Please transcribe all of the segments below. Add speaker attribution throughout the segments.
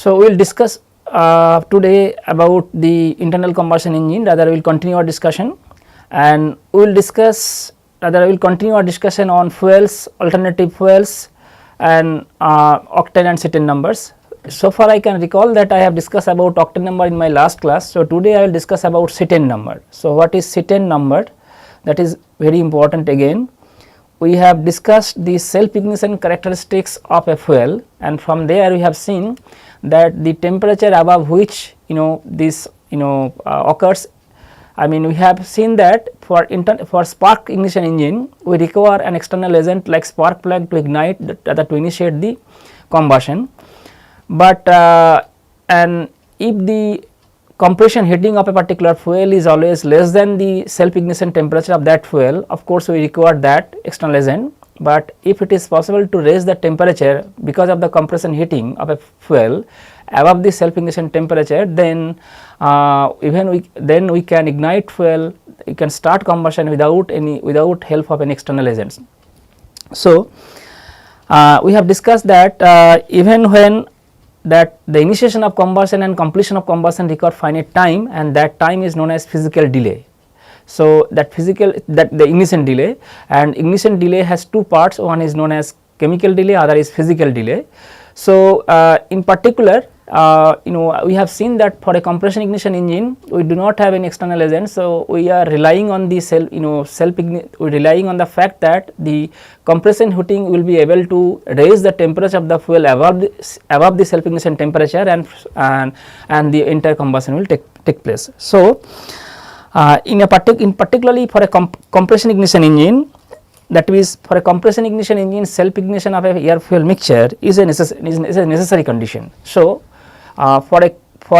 Speaker 1: So, we will discuss today about the internal combustion engine, rather we will continue our discussion, and we will discuss, rather I will continue our discussion on fuels, alternative fuels and octane and cetane numbers. So far I can recall that I have discussed about octane number in my last class. So, today I will discuss about cetane number. So, what is cetane number? That is very important again. We have discussed the self ignition characteristics of a fuel, and from there we have seen that the temperature above which this occurs. I mean, we have seen that for spark ignition engine we require an external agent like spark plug to ignite to initiate the combustion, but and if the compression heating of a particular fuel is always less than the self ignition temperature of that fuel, of course we require that external agent. But if it is possible to raise the temperature because of the compression heating of a fuel above the self ignition temperature, then we can ignite fuel, we can start combustion without help of any external agents. So, we have discussed that even when that the initiation of combustion and completion of combustion require finite time, and that time is known as physical delay. So, that the ignition delay, and ignition delay has two parts, one is known as chemical delay, other is physical delay. So, in particular we have seen that for a compression ignition engine we do not have any external agent. So, we are relying on the relying on the fact that the compression heating will be able to raise the temperature of the fuel above the self ignition temperature, and the entire combustion will take place. So, particularly for a compression ignition engine, that is for a compression ignition engine, self ignition of a air fuel mixture is a necessary condition. So, for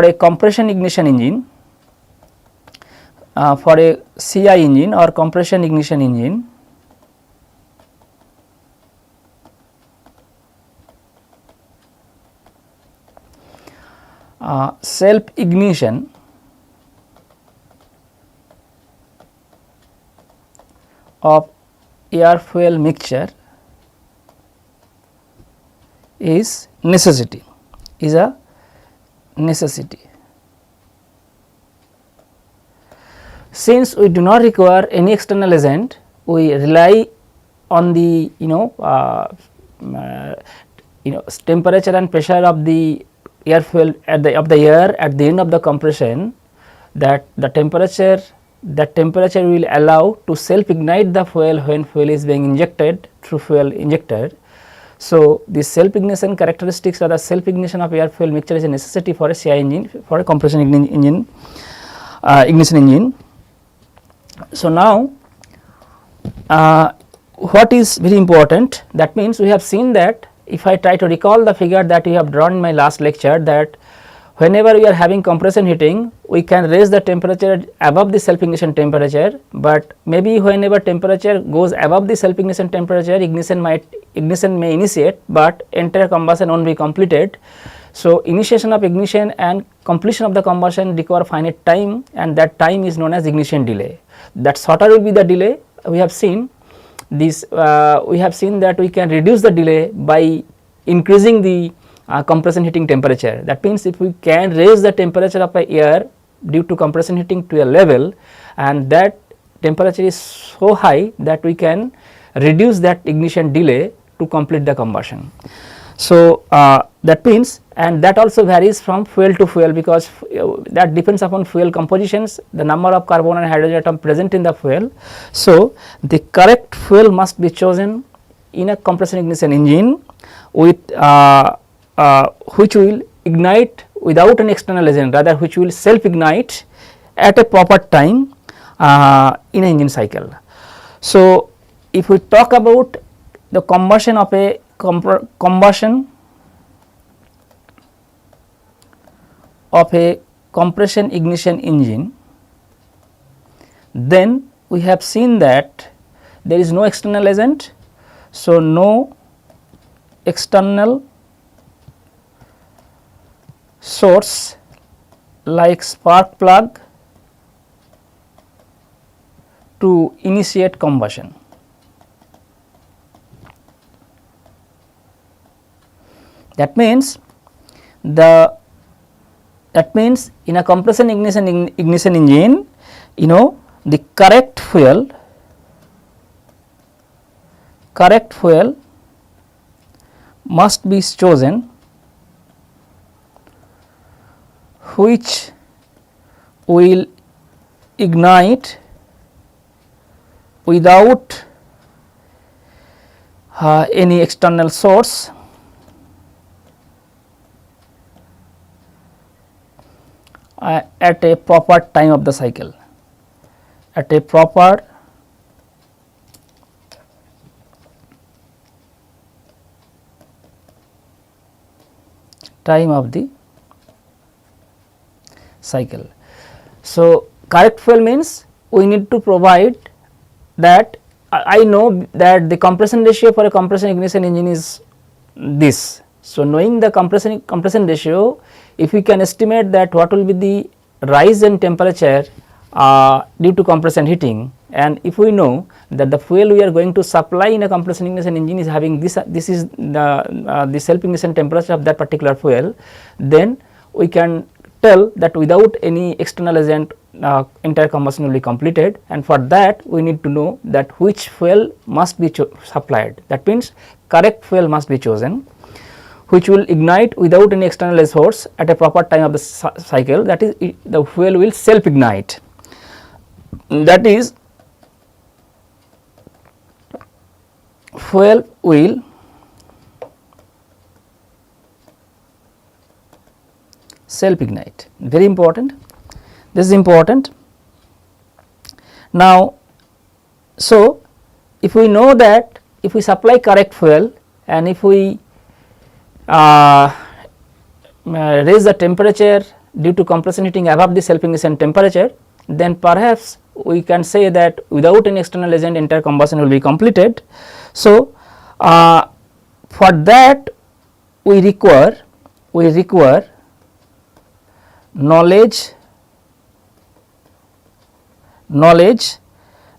Speaker 1: a compression ignition engine, for a CI engine or compression ignition engine, self ignition of air fuel mixture is a necessity. Since we do not require any external agent, we rely on the temperature and pressure of the air fuel of the air at the end of the compression, that the temperature will allow to self ignite the fuel when fuel is being injected through fuel injector. So, the self ignition characteristics or the self ignition of air fuel mixture is a necessity for a CI engine, for a compression ignition engine. So, now what is very important, that means we have seen that if I try to recall the figure that we have drawn in my last lecture, that whenever we are having compression heating we can raise the temperature above the self ignition temperature, but maybe whenever temperature goes above the self ignition temperature, ignition may initiate, but entire combustion won't be completed. So, initiation of ignition and completion of the combustion require finite time, and that time is known as ignition delay. That shorter will be the delay. We have seen this, we have seen that we can reduce the delay by increasing the compression heating temperature. That means, if we can raise the temperature of a air due to compression heating to a level, and that temperature is so high that we can reduce that ignition delay to complete the combustion. So, that means, and that also varies from fuel to fuel, because that depends upon fuel compositions, the number of carbon and hydrogen atom present in the fuel. So, the correct fuel must be chosen in a compression ignition engine with which will ignite without an external agent, rather which will self ignite at a proper time in an engine cycle. So, if we talk about the combustion of a compression ignition engine, then we have seen that there is no external agent. So, no external source like spark plug to initiate combustion. That means the, that means in a compression ignition engine, you know, the correct fuel must be chosen which will ignite without any external source at a proper time of the cycle, at a proper time of the cycle. So, correct fuel means we need to provide that. I know that the compression ratio for a compression ignition engine is this. So, knowing the compression ratio, if we can estimate that what will be the rise in temperature due to compression heating, and if we know that the fuel we are going to supply in a compression ignition engine is having this is the self ignition temperature of that particular fuel, then we can tell that without any external agent entire combustion will be completed, and for that we need to know that which fuel must be supplied. That means correct fuel must be chosen which will ignite without any external source at a proper time of the cycle, that is the fuel will self ignite. That is, fuel will self ignite, very important, this is important. Now, so if we know that if we supply correct fuel and if we raise the temperature due to compression heating above the self ignition temperature, then perhaps we can say that without any external agent entire combustion will be completed. So, for that we require knowledge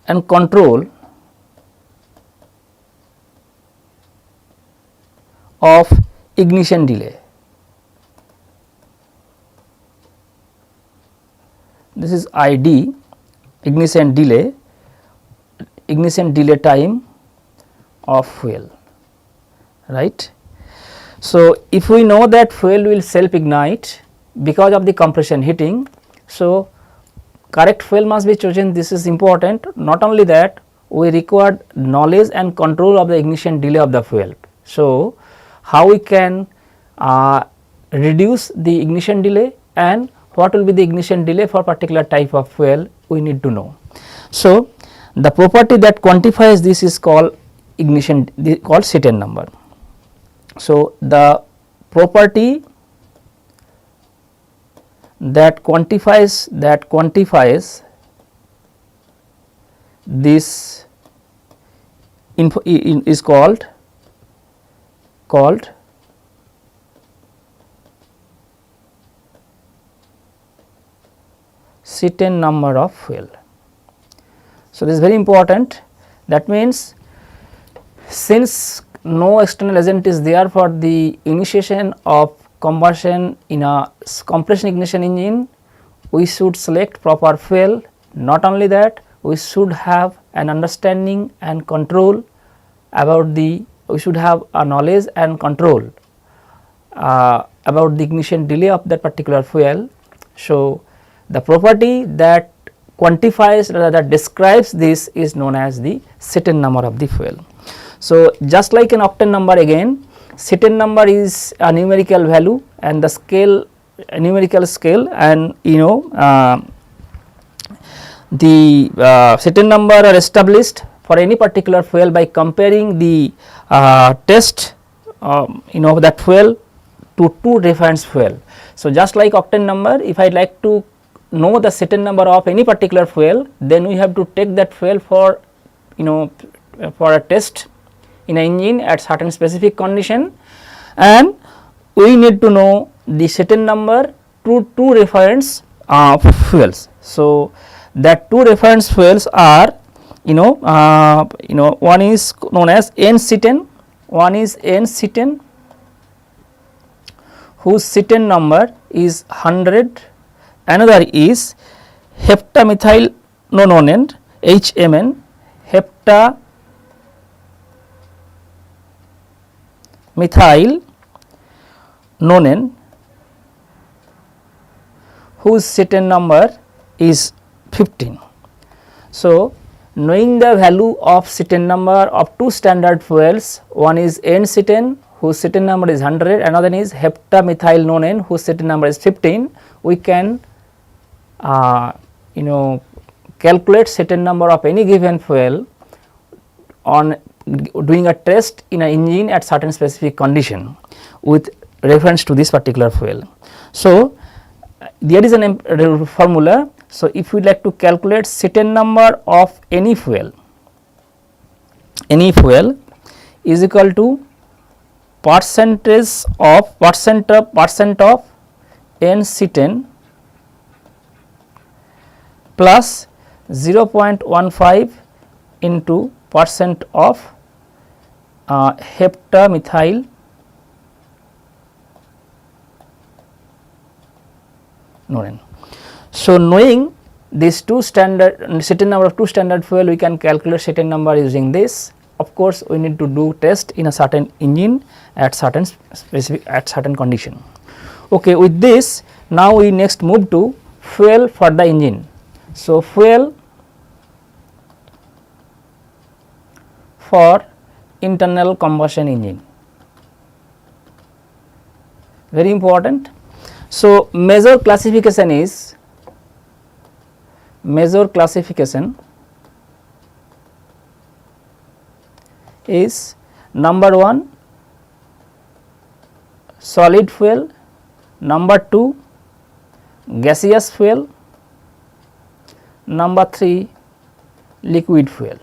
Speaker 1: and control of ignition delay. This is ID, ignition delay time of fuel, right. So, if we know that fuel will self ignite because of the compression heating, so correct fuel must be chosen, this is important. Not only that, we require knowledge and control of the ignition delay of the fuel. So, how we can reduce the ignition delay and what will be the ignition delay for particular type of fuel, we need to know. So, the property that quantifies this is called ignition, called Seaton number. So, the property that quantifies this info is called Seaton number of fuel. So, this is very important. That means, since no external agent is there for the initiation of combustion in a compression ignition engine, we should select proper fuel. Not only that, we should have an understanding and control about the, we should have a knowledge and control about the ignition delay of that particular fuel. So, the property that quantifies or that describes this is known as the Seaton number of the fuel. So, just like an octane number, again Seaton number is a numerical value and the scale, a numerical scale, and you know the Seaton number are established for any particular fuel by comparing the test you know that fuel to two reference fuel. So, just like octane number, if I like to know the Seaton number of any particular fuel, then we have to take that fuel for, you know, for a test in an engine at certain specific condition, and we need to know the Seaton number to two reference fuels. So, that two reference fuels are, you know, one is known as N Seaton, one is N Seaton, whose cetane number is 100, another is heptamethylnonane HMN, heptamethylnonane whose cetane number is 15. So, knowing the value of cetane number of two standard fuels, one is N-cetane whose cetane number is 100, another is heptamethylnonane whose cetane number is 15, we can calculate cetane number of any given fuel on doing a test in an engine at certain specific condition with reference to this particular fuel. So, there is a formula. So, if we like to calculate cetane number of any fuel is equal to percent of N-cetane plus 0.15 into percent of heptamethylnonane. So, knowing these two standard cetane number of two standard fuel, we can calculate cetane number using this. Of course, we need to do test in a certain engine at certain condition. Okay, with this, now we next move to fuel for the engine. So, fuel for internal combustion engine, very important. So, major classification is number 1 solid fuel, number 2 gaseous fuel, number 3 liquid fuel.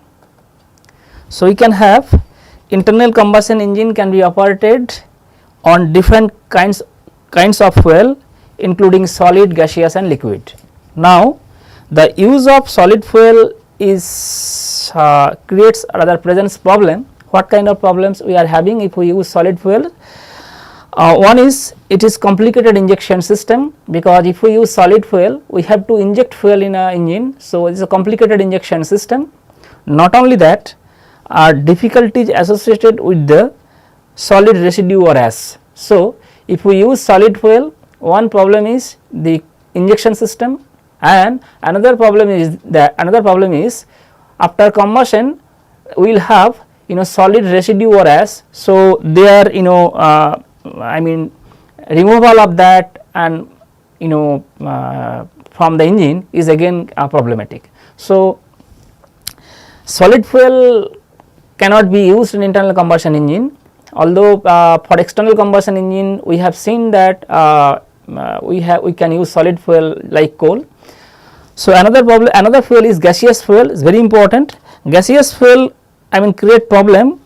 Speaker 1: So, we can have internal combustion engine can be operated on different kinds of fuel including solid, gaseous and liquid. Now, the use of solid fuel is creates rather presents problem. What kind of problems we are having if we use solid fuel? One is it is complicated injection system, because if we use solid fuel we have to inject fuel in a engine. So, it is a complicated injection system. Not only that, difficulties associated with the solid residue or ash. So, if we use solid fuel, one problem is the injection system, and another problem is after combustion we will have solid residue or ash. So, there I mean removal of that and from the engine is again problematic. So, solid fuel cannot be used in internal combustion engine, although for external combustion engine we have seen that we can use solid fuel like coal. So, another fuel is gaseous fuel, is very important. Gaseous fuel create problem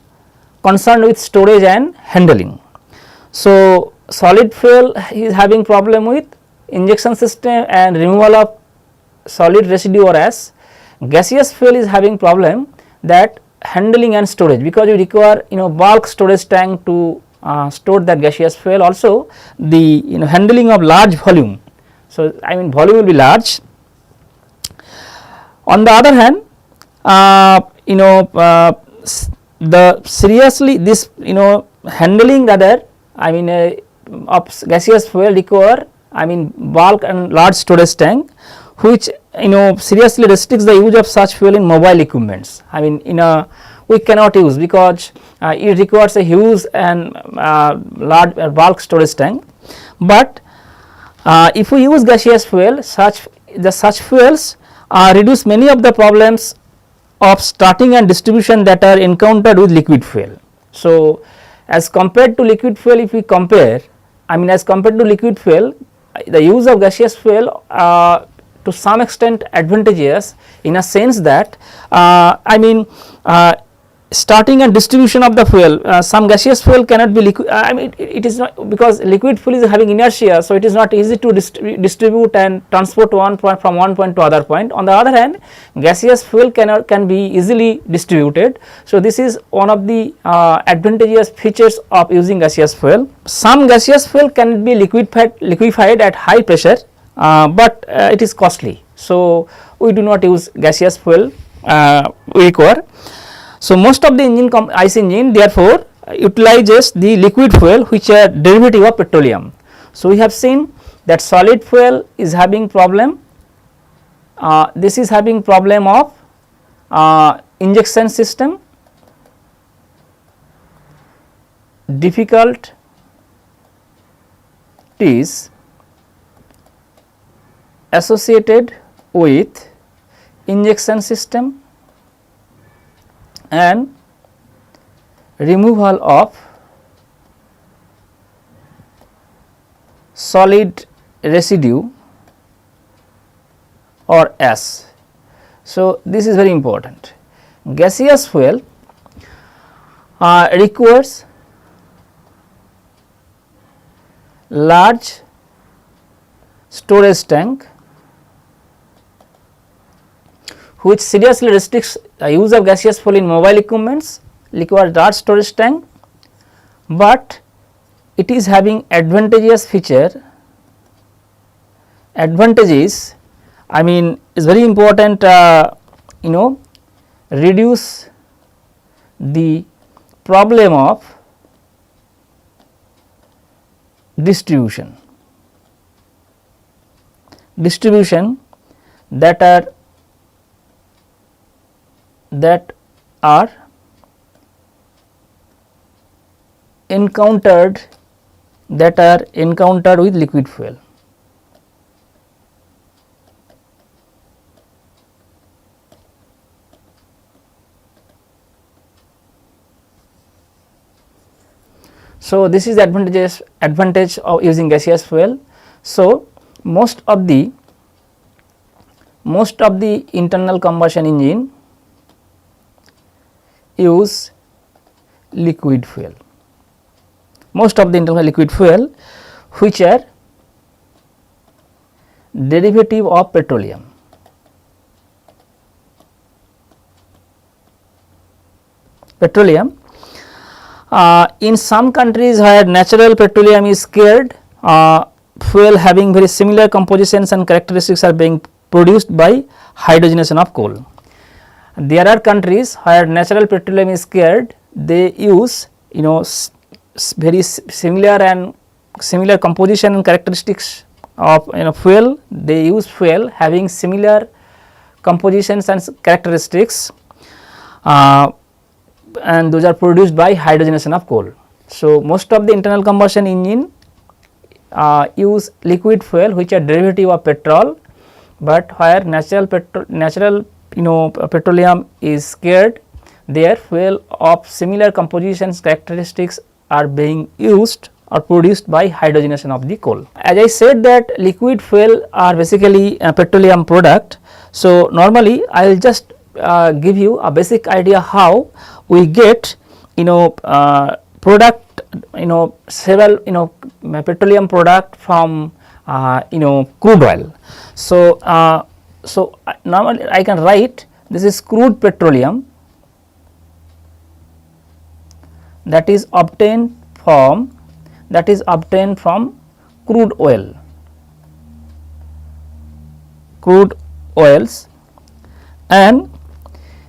Speaker 1: concerned with storage and handling. So, solid fuel is having problem with injection system and removal of solid residue or ash. Gaseous fuel is having problem that handling and storage, because you require bulk storage tank to store that gaseous fuel. Also the handling of large volume. So, volume will be large. On the other hand, the seriously this handling rather of gaseous fuel require bulk and large storage tank, which seriously restricts the use of such fuel in mobile equipments. We cannot use, because it requires a huge and large bulk storage tank. But if we use gaseous fuel, such fuels reduce many of the problems of starting and distribution that are encountered with liquid fuel. So, as compared to liquid fuel, if we compare, as compared to liquid fuel, the use of gaseous fuel to some extent advantageous, in a sense that starting and distribution of the fuel, some gaseous fuel cannot be liquid, I mean it is not, because liquid fuel is having inertia, so it is not easy to distribute and transport one point from one point to other point. On the other hand, gaseous fuel can be easily distributed. So this is one of the advantageous features of using gaseous fuel. Some gaseous fuel can be liquefied at high pressure, but it is costly, so we do not use gaseous fuel we require. So most of the engine IC engine therefore utilizes the liquid fuel which are derivative of petroleum. So we have seen that solid fuel is having problem, this is having problem of injection system, difficulties associated with injection system and removal of solid residue or ash. So this is very important. Gaseous fuel requires large storage tank which seriously restricts the use of gaseous fuel in mobile equipments, requires large storage tank, but it is having advantageous feature. Advantages, I mean, is very important, reduce the problem of distribution that are encountered with liquid fuel. So this is the advantage of using gaseous fuel. So most of the internal combustion engine use liquid fuel. Most of the internal liquid fuel which are derivative of petroleum. In some countries where natural petroleum is scarce, fuel having very similar compositions and characteristics are being produced by hydrogenation of coal. There are countries where natural petroleum is scarce, they use very similar composition and characteristics of fuel. They use fuel having similar compositions and characteristics, and those are produced by hydrogenation of coal. So most of the internal combustion engine use liquid fuel which are derivative of petrol, but where natural petroleum is scarce, their fuel of similar compositions characteristics are being used or produced by hydrogenation of the coal. As I said that liquid fuel are basically a petroleum product. So normally I will just give you a basic idea how we get product several petroleum product from crude oil. So normally I can write this is crude petroleum that is obtained from crude oils, and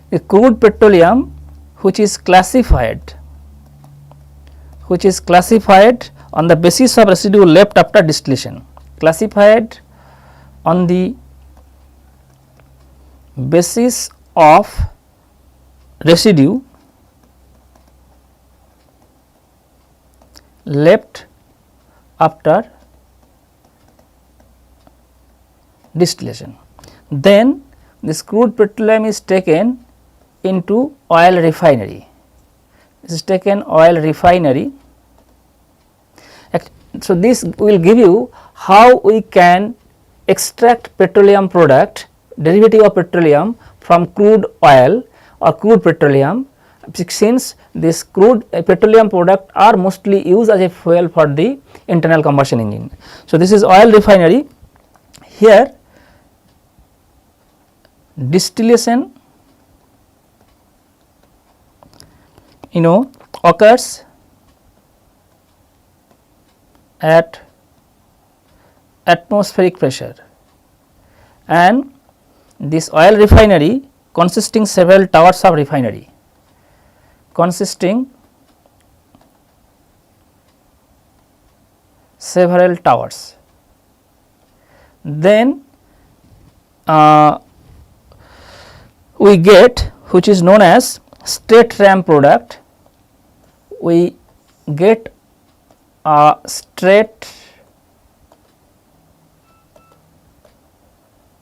Speaker 1: the crude petroleum which is classified on the basis of residue left after distillation, classified on the basis of residue left after distillation. Then this crude petroleum is taken into oil refinery. This is taken oil refinery. So this will give you how we can extract petroleum product, derivative of petroleum from crude oil or crude petroleum since this crude petroleum product are mostly used as a fuel for the internal combustion engine. So, this is oil refinery. Here distillation occurs at atmospheric pressure, and this oil refinery consisting several towers of refinery, consisting several towers. Then we get which is known as straight ram product. We get a straight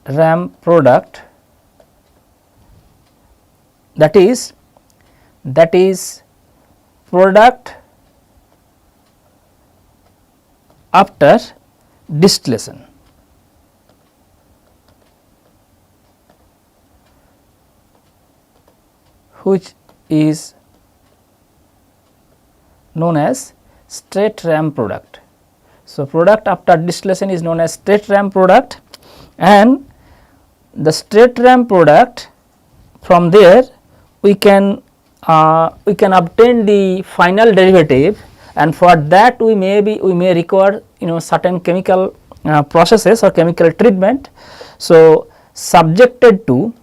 Speaker 1: ram product, that is product after distillation. Which is known as straight ram product. So, product after distillation is known as straight ram product, and the straight ram product, from there we can obtain the final derivative, and for that we may require certain chemical processes or chemical treatment. So, subjected to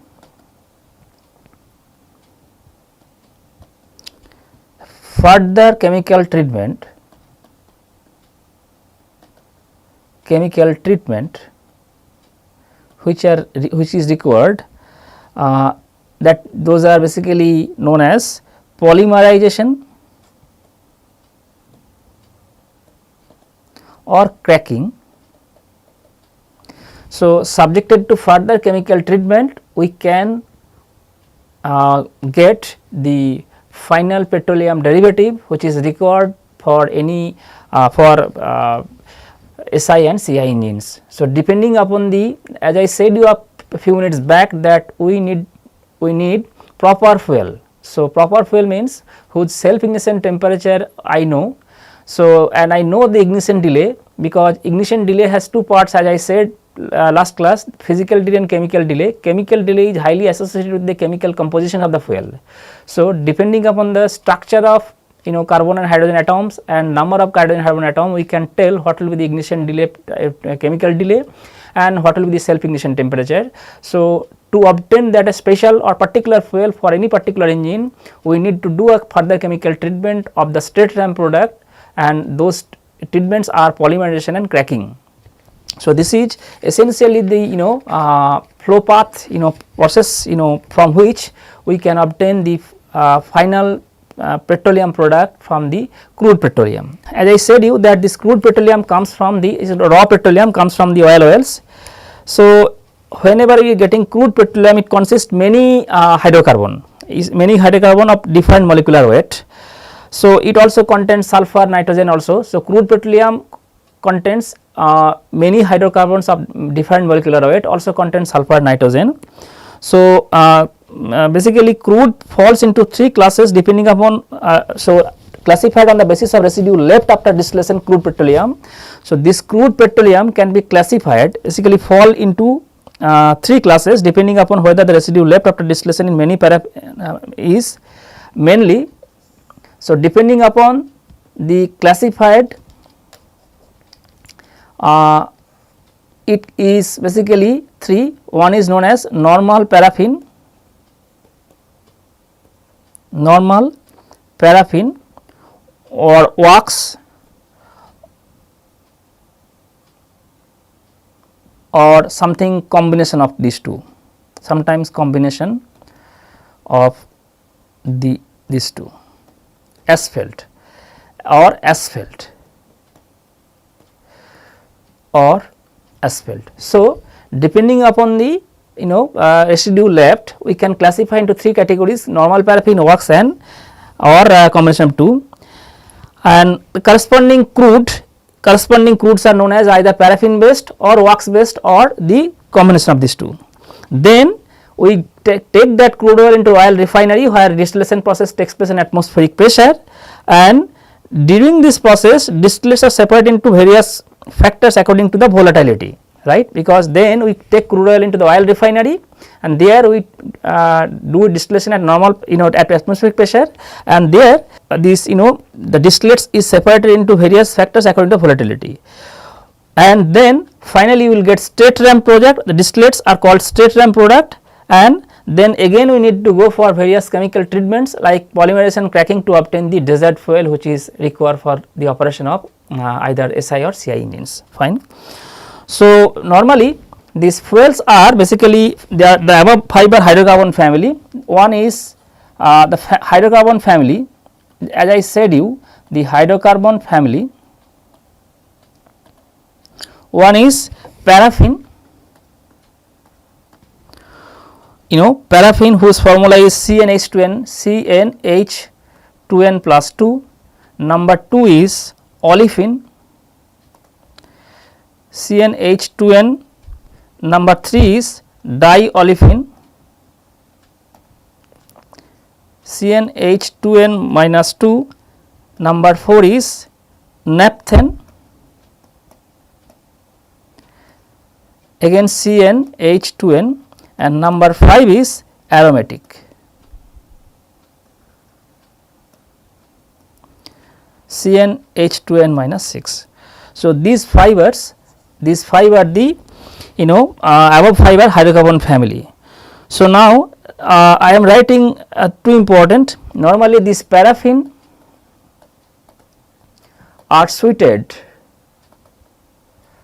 Speaker 1: further chemical treatment which is required, that those are basically known as polymerization or cracking. So, subjected to further chemical treatment, we can get the final petroleum derivative which is required for any SI and CI engines. So, depending upon the, as I said you a few minutes back, that we need proper fuel. So, proper fuel means whose self ignition temperature I know. So, and I know the ignition delay, because ignition delay has two parts, as I said last class, physical delay and chemical delay. Chemical delay is highly associated with the chemical composition of the fuel. So, depending upon the structure of carbon and hydrogen atoms and number of hydrogen and carbon atom, we can tell what will be the ignition delay, chemical delay, and what will be the self ignition temperature. So, to obtain that a special or particular fuel for any particular engine, we need to do a further chemical treatment of the straight ram product, and those treatments are polymerization and cracking. So, this is essentially the flow path process from which we can obtain the final petroleum product from the crude petroleum. As I said you that this crude petroleum comes from the raw petroleum comes from the oils. So, whenever we are getting crude petroleum, it consists many hydrocarbon of different molecular weight. So, it also contains sulfur, nitrogen also. So, crude petroleum contains many hydrocarbons of different molecular weight, also contains sulfur, nitrogen. So, basically crude falls into three classes depending upon classified on the basis of residue left after distillation crude petroleum. So, this crude petroleum can be classified, basically fall into three classes depending upon whether the residue left after distillation in many is mainly. So, depending upon the classified, it is basically three. One is known as normal paraffin or wax or something combination of these two, sometimes combination of these two, asphalt or asphalt. So, depending upon the residue left, we can classify into three categories: normal paraffin, wax and or combination of two, and the corresponding crudes are known as either paraffin based or wax based or the combination of these two. Then we take that crude oil into oil refinery where distillation process takes place in atmospheric pressure, and during this process distillates are separated into various factors according to the volatility, right, because then we take crude oil into the oil refinery and there we do distillation at normal, at atmospheric pressure, and there this the distillates is separated into various factors according to volatility, and then finally you will get straight ram product. The distillates are called straight ram product, and then again we need to go for various chemical treatments like polymerization cracking to obtain the desired fuel which is required for the operation of either SI or CI engines. Fine. So, normally these fuels are basically the above fiber hydrocarbon family. One is the hydrocarbon family, as I said you, the hydrocarbon family. One is paraffin, paraffin whose formula is CnH2n plus 2. Number 2 is olefin, CnH2n. Number 3 is diolefin, CnH2n minus 2. Number 4 is naphthene, again CnH2n, and number 5 is aromatic, CnH2n minus 6. So, these 5 are the above fiber hydrocarbon family. So, now I am writing two important. Normally this paraffin are suited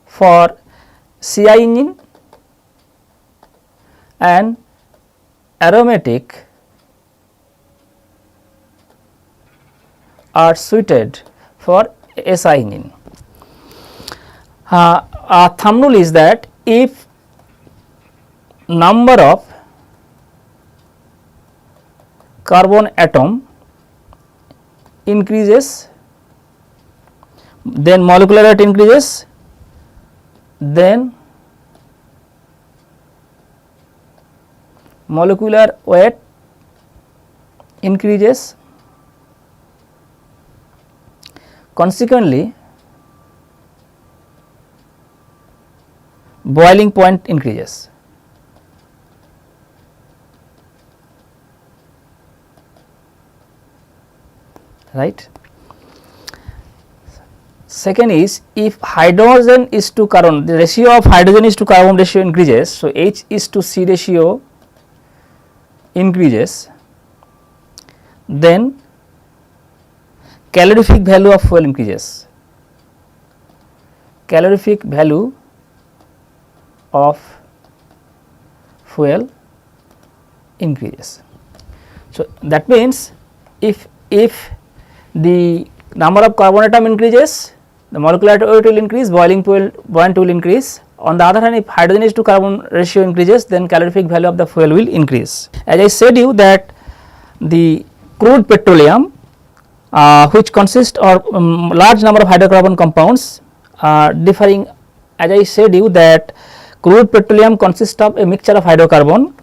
Speaker 1: for CI engine and aromatic are suited for SI engine. A thumb rule is that if number of carbon atom increases, then molecular weight increases, then molecular weight increases, consequently boiling point increases. Right. Second is, if hydrogen is to carbon, the ratio of hydrogen is to carbon ratio increases. So, H is to C ratio increases, then calorific value of fuel increases. Calorific value of fuel increases. So, that means if the number of carbon atom increases, the molecular weight will increase, boiling point will increase. On the other hand, if hydrogen is to carbon ratio increases, then calorific value of the fuel will increase. As I said you that the crude petroleum which consists of large number of hydrocarbon compounds differing, as I said you that crude petroleum consists of a mixture of hydrocarbon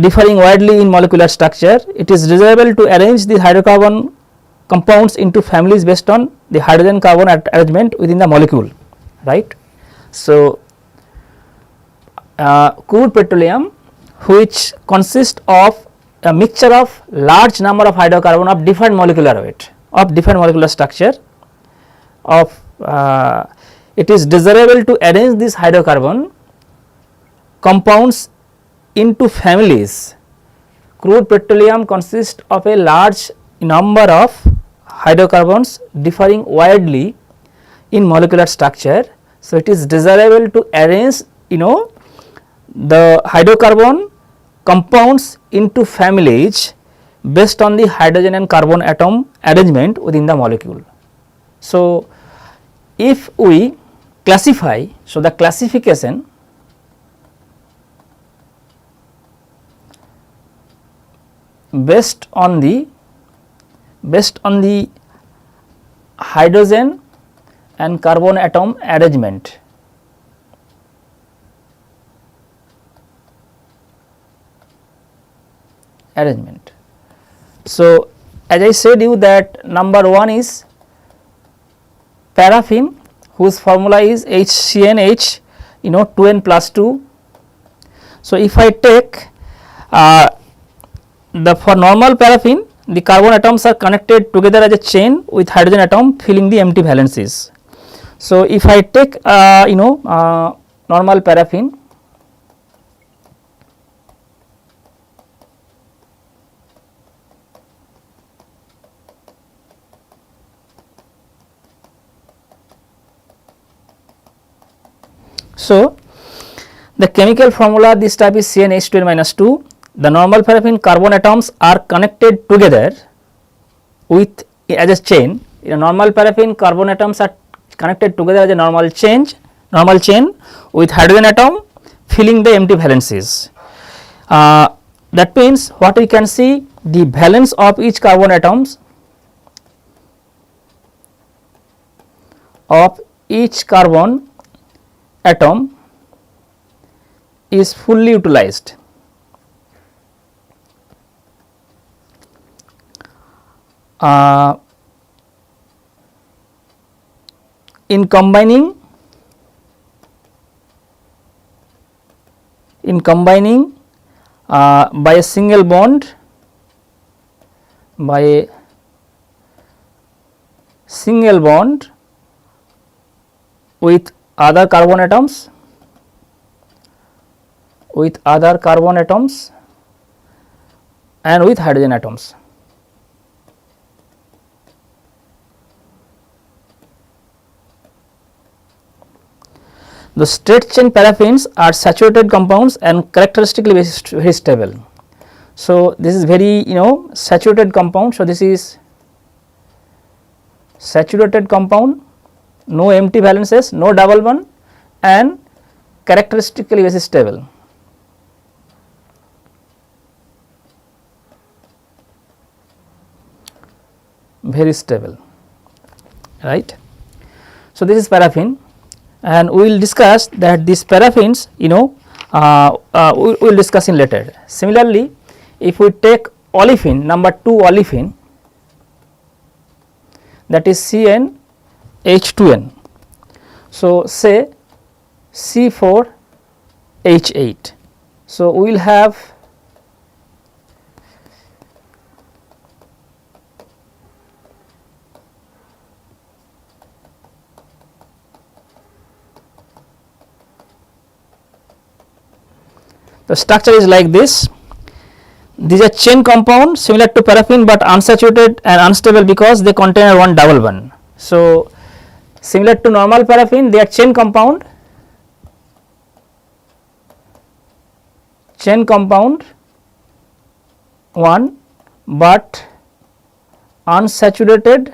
Speaker 1: differing widely in molecular structure. It is desirable to arrange the hydrocarbon compounds into families based on the hydrogen carbon arrangement within the molecule, right. So, crude petroleum which consists of a mixture of large number of hydrocarbon of different molecular weight, of different molecular structure of it is desirable to arrange these hydrocarbon compounds into families. Crude petroleum consists of a large number of hydrocarbons differing widely in molecular structure. So, it is desirable to arrange the hydrocarbon compounds into families based on the hydrogen and carbon atom arrangement within the molecule. So, if we classify, so the classification based on the hydrogen and carbon atom arrangement, arrangement. So, as I said you that number 1 is paraffin, whose formula is HCnH, 2n plus 2. So, if I take for normal paraffin, the carbon atoms are connected together as a chain with hydrogen atom filling the empty valencies. So, if I take normal paraffin, so the chemical formula this type is CnH2n minus 2. The normal paraffin carbon atoms are connected together with as a chain. In a normal paraffin carbon atoms are connected together as a normal chain with hydrogen atom filling the empty valencies. That means what we can see, the valence of each carbon atoms atom is fully utilized. In combining by a single bond with other carbon atoms and with hydrogen atoms. The straight chain paraffins are saturated compounds and characteristically very stable. So, this is very saturated compound. So, this is saturated compound, no empty valences, no double bond, and characteristically very stable. Very stable, right. So, this is paraffin, and we will discuss that these paraffins we will discuss in later. Similarly, if we take olefin, number 2 olefin, that is CnH2n. So, say C4H8. So, we will have the structure is like this. These are chain compound similar to paraffin, but unsaturated and unstable because they contain one double bond. So, similar to normal paraffin, they are chain compound one, but unsaturated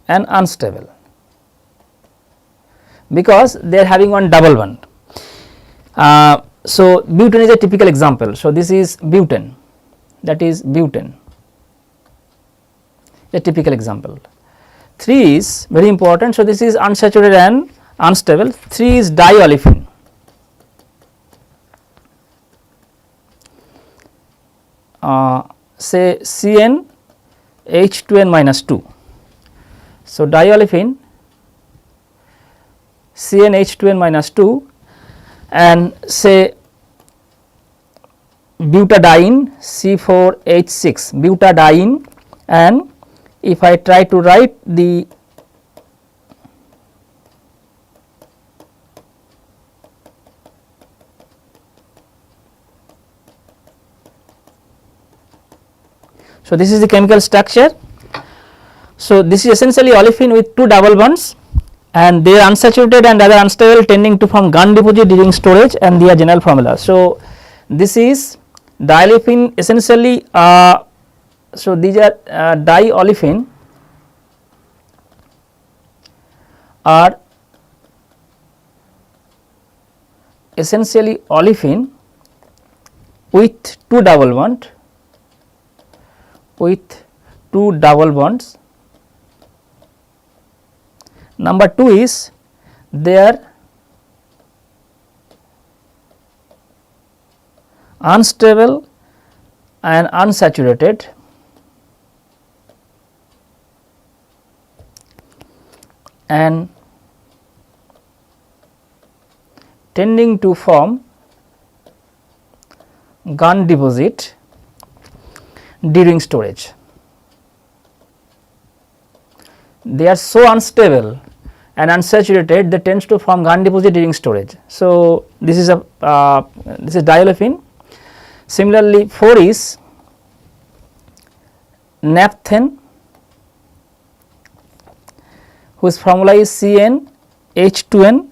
Speaker 1: and unstable because they are having one double bond. So, butane is a typical example. So, this is butane, that is butane, a typical example. 3 is very important. So, this is unsaturated and unstable. 3 is diolefin. Say CnH2n minus 2. So, diolefin CnH2n minus 2 and say butadiene C4H6 butadiene, and if I try to write the so this is the chemical structure. So, this is essentially olefin with 2 double bonds, and they are unsaturated and rather unstable, tending to form gun deposit during storage, and their general formula. So, this is diolefin essentially. So, these are diolefin are essentially olefin with 2 double bonds. Number 2 is they unstable and unsaturated and tending to form gun deposit during storage. They are so unstable and unsaturated that tends to form gun deposit during storage. So, this is a this is diolefin. Similarly, 4 is naphthene, whose formula is CnH2n,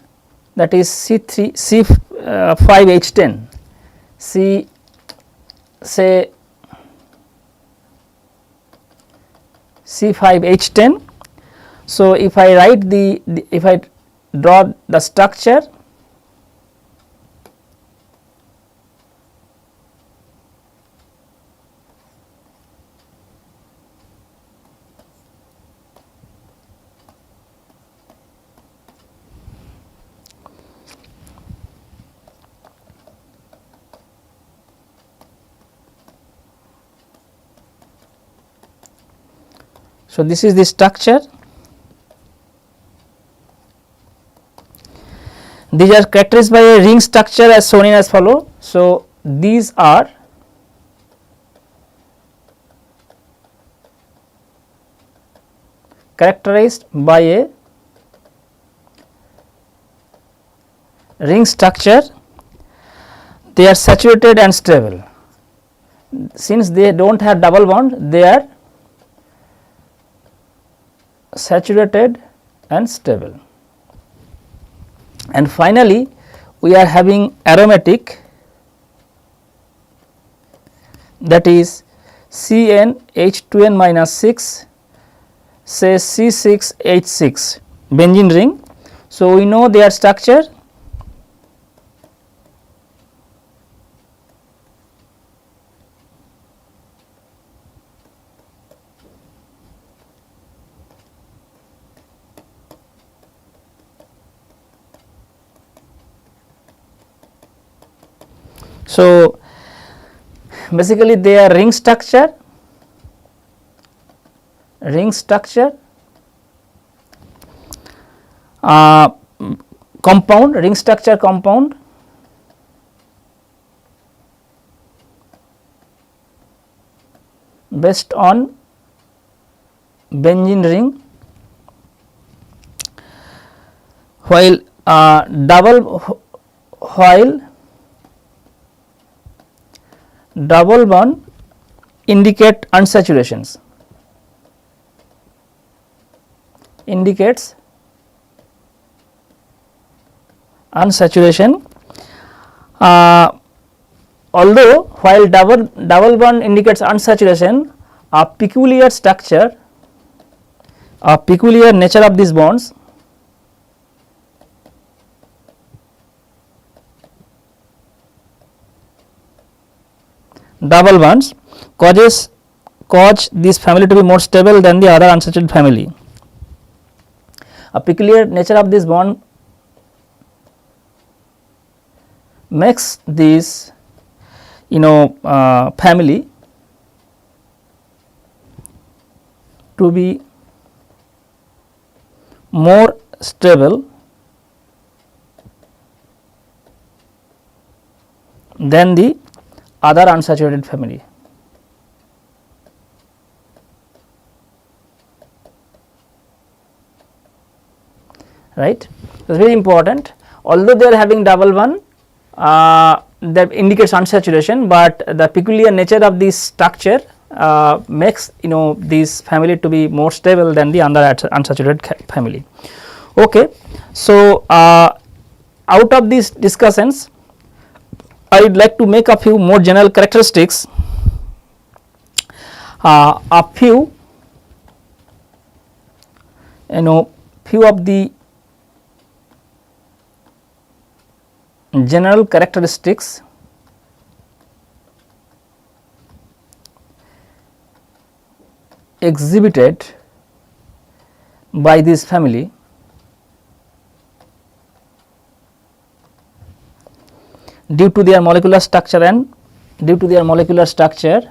Speaker 1: that is C5H10. C say C5H10. So, if I write if I draw the structure, so this is the structure. These are characterized by a ring structure as shown in as follow. So, these are characterized by a ring structure. They are saturated and stable. Since they do not have double bond, they are saturated and stable. And finally, we are having aromatic, that is CnH2n minus 6, say C6H6 benzene ring. So, we know their structure. So, basically they are ring structure, compound, ring structure compound, based on benzene ring, while double bond indicate unsaturations, indicates unsaturation, although while double bond indicates unsaturation, a peculiar structure, a peculiar nature of these bonds double bonds cause this family to be more stable than the other unsaturated family. A peculiar nature of this bond makes this family to be more stable than the other unsaturated family. Right, it is very important. Although they are having double bond, that indicates unsaturation, but the peculiar nature of this structure makes this family to be more stable than the other unsaturated family. Okay. So, out of these discussions, I would like to make a few more general characteristics, a few of the general characteristics exhibited by this family due to their molecular structure and due to their molecular structure,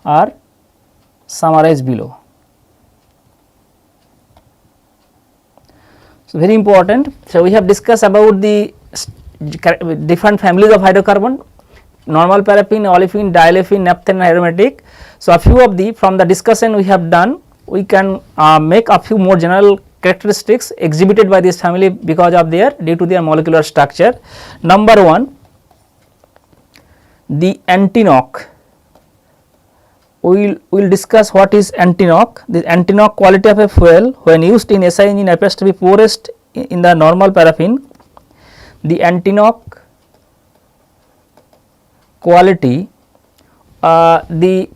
Speaker 1: are summarized below. So, very important. So, we have discussed about the different families of hydrocarbon: normal paraffin, olefin, diolefin, naphthalene and aromatic. So, a few of the from the discussion we have done, we can make a few more general characteristics exhibited by this family because of their due to their molecular structure. Number 1, the anti-knock. We will discuss what is anti-knock. The anti-knock quality of a fuel when used in SI engine appears to be poorest in the normal paraffin. The anti-knock quality, we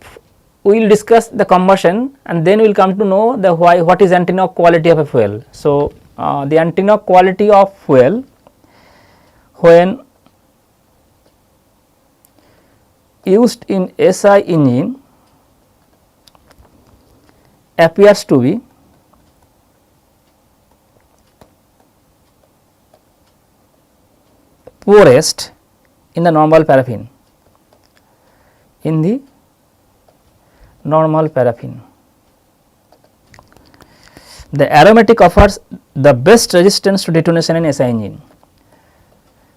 Speaker 1: will discuss the combustion and then we will come to know the what is anti-knock quality of a fuel. So, the anti-knock quality of fuel when used in SI engine appears to be poorest in the normal paraffin. In the normal paraffin, the aromatic offers the best resistance to detonation in SI engine.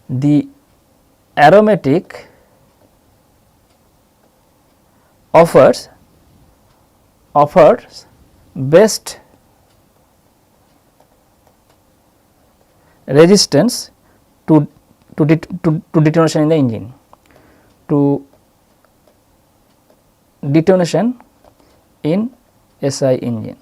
Speaker 1: The aromatic offers best resistance to detonation in the engine, to detonation in SI engine.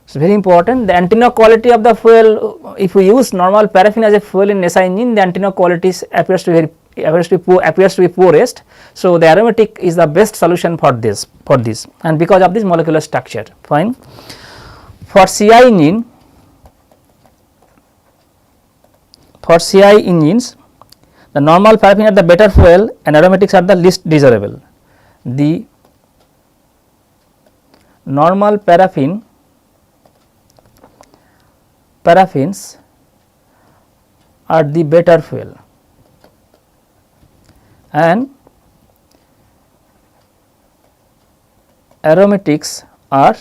Speaker 1: So, very important. The anti-knock quality of the fuel, if we use normal paraffin as a fuel in SI engine, the anti-knock quality appears to be poorest. So, the aromatic is the best solution for this and because of this molecular structure. Fine. For CI engine, for CI engines, the normal paraffin are the better fuel and aromatics are the least desirable. The normal paraffins are the better fuel and aromatics are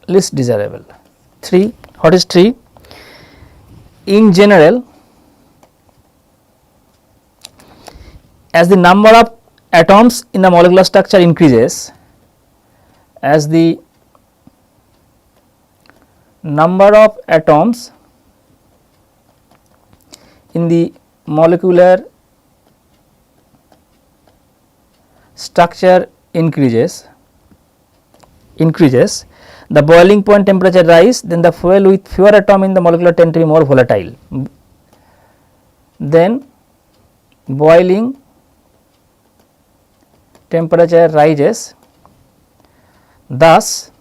Speaker 1: least desirable. 3. What is 3? In general, as the number of atoms in the molecular structure increases, as the number of atoms in the molecular structure increases, the boiling point temperature rise, then the fuel with fewer atom in the molecular tend to be more volatile. Then boiling temperature rises, thus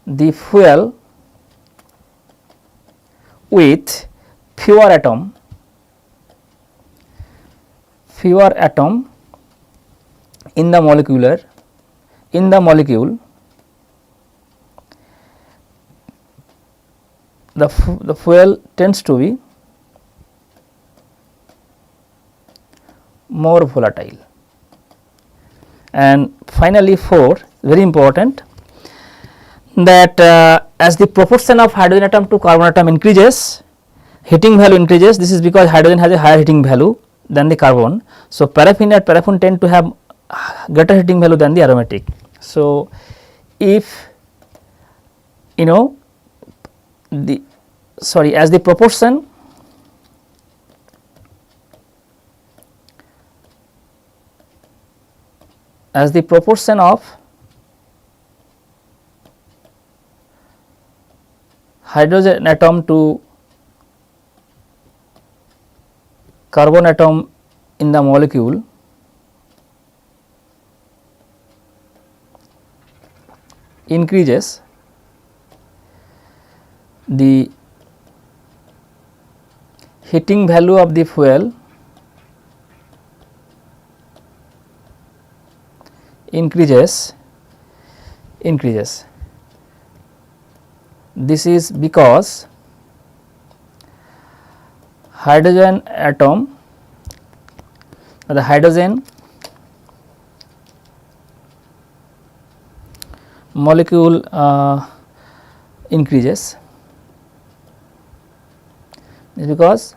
Speaker 1: the fuel with fewer atom in the molecule, the fuel tends to be more volatile. And finally, 4, very important, that as the proportion of hydrogen atom to carbon atom increases, heating value increases. This is because hydrogen has a higher heating value than the carbon. So, paraffin and paraffin tend to have greater heating value than the aromatic. So, if as the proportion of hydrogen atom to carbon atom in the molecule increases, the heating value of the fuel increases. This is because hydrogen atom, the hydrogen molecule increases. This is because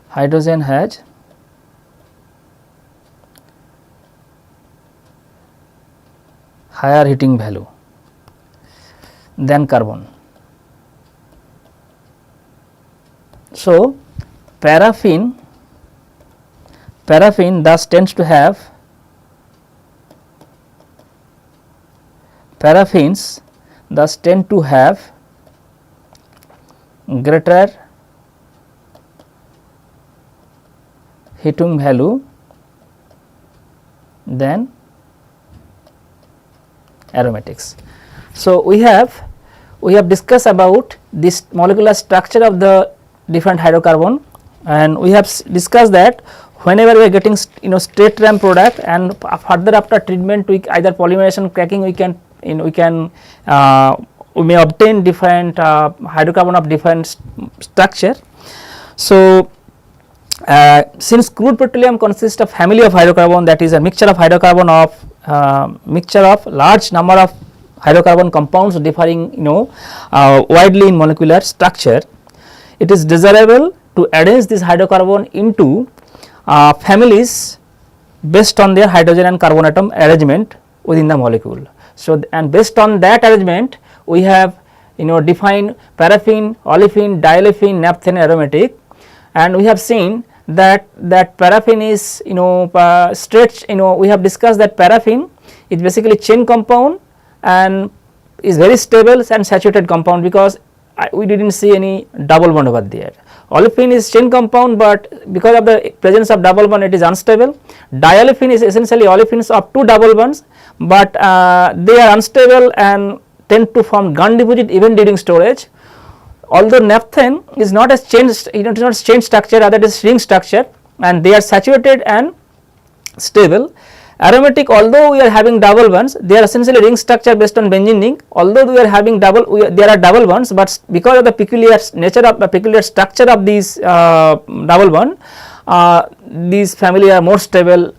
Speaker 1: hydrogen has higher heating value than carbon. So, paraffin thus tends to have paraffins thus tend to have greater heating value than aromatics. So, we have discussed about this molecular structure of the different hydrocarbon, and we have discussed that whenever we are getting straight ram product and further after treatment with either polymerization cracking, we may obtain different hydrocarbon of different structure. So, since crude petroleum consists of family of hydrocarbon, that is a mixture of hydrocarbon of large number of hydrocarbon compounds differing widely in molecular structure, it is desirable to arrange this hydrocarbon into families based on their hydrogen and carbon atom arrangement within the molecule. So, and based on that arrangement we have defined paraffin, olefin, diolefin, naphthalene, aromatic, and we have seen that paraffin is straight, we have discussed that paraffin is basically chain compound and is very stable and saturated compound, because we did not see any double bond over there. Olefin is chain compound, but because of the presence of double bond it is unstable. Diolefin is essentially olefins of two double bonds, but they are unstable and tend to form gun deposit even during storage. Although naphthene is not a chain, it is not chain structure, rather it is ring structure, and they are saturated and stable. Aromatic, although we are having double bonds, they are essentially ring structure based on benzene ring. Although we are having there are double bonds, but because of the peculiar nature of the peculiar structure of these double bond, these family are more stable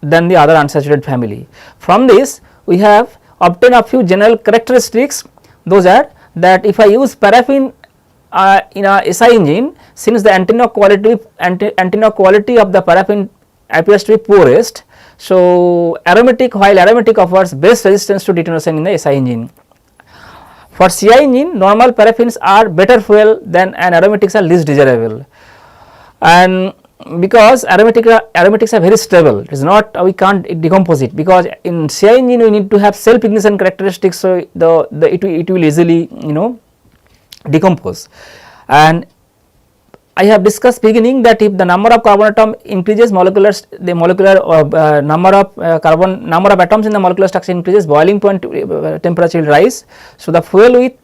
Speaker 1: than the other unsaturated family. From this we have obtained a few general characteristics. Those are that if I use paraffin in a SI engine, since the antenna quality of the paraffin appears to be poorest, so while aromatic offers best resistance to detonation in the SI engine. For CI engine, normal paraffins are better fuel than, and aromatics are least desirable, and because aromatics are very stable, it is not, we can't decompose it, because in CI engine we need to have self ignition characteristics, so it will easily decompose. And I have discussed beginning that if the number of carbon atom increases, the molecular number of atoms in the molecular structure increases, boiling point temperature will rise. So, the fuel with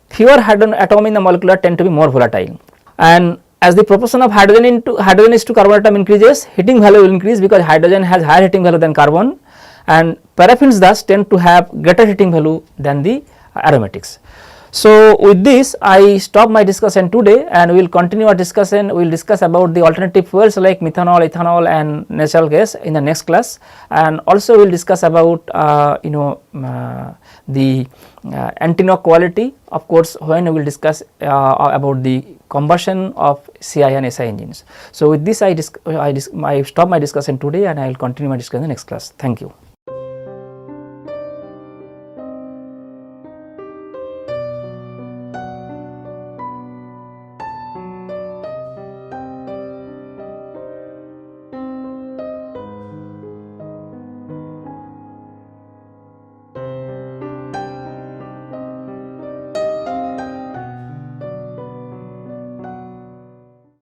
Speaker 1: fewer hydrogen atom in the molecular tend to be more volatile, and as the proportion of hydrogen is to carbon atom increases, heating value will increase, because hydrogen has higher heating value than carbon, and paraffins thus tend to have greater heating value than the aromatics. So, with this I stop my discussion today, and we will continue our discussion. We will discuss about the alternative fuels like methanol, ethanol and natural gas in the next class, and also we will discuss about the antenna quality, of course, when we will discuss about the combustion of CI and SI engines. So, with this I stop my discussion today, and I will continue my discussion in the next class. Thank you.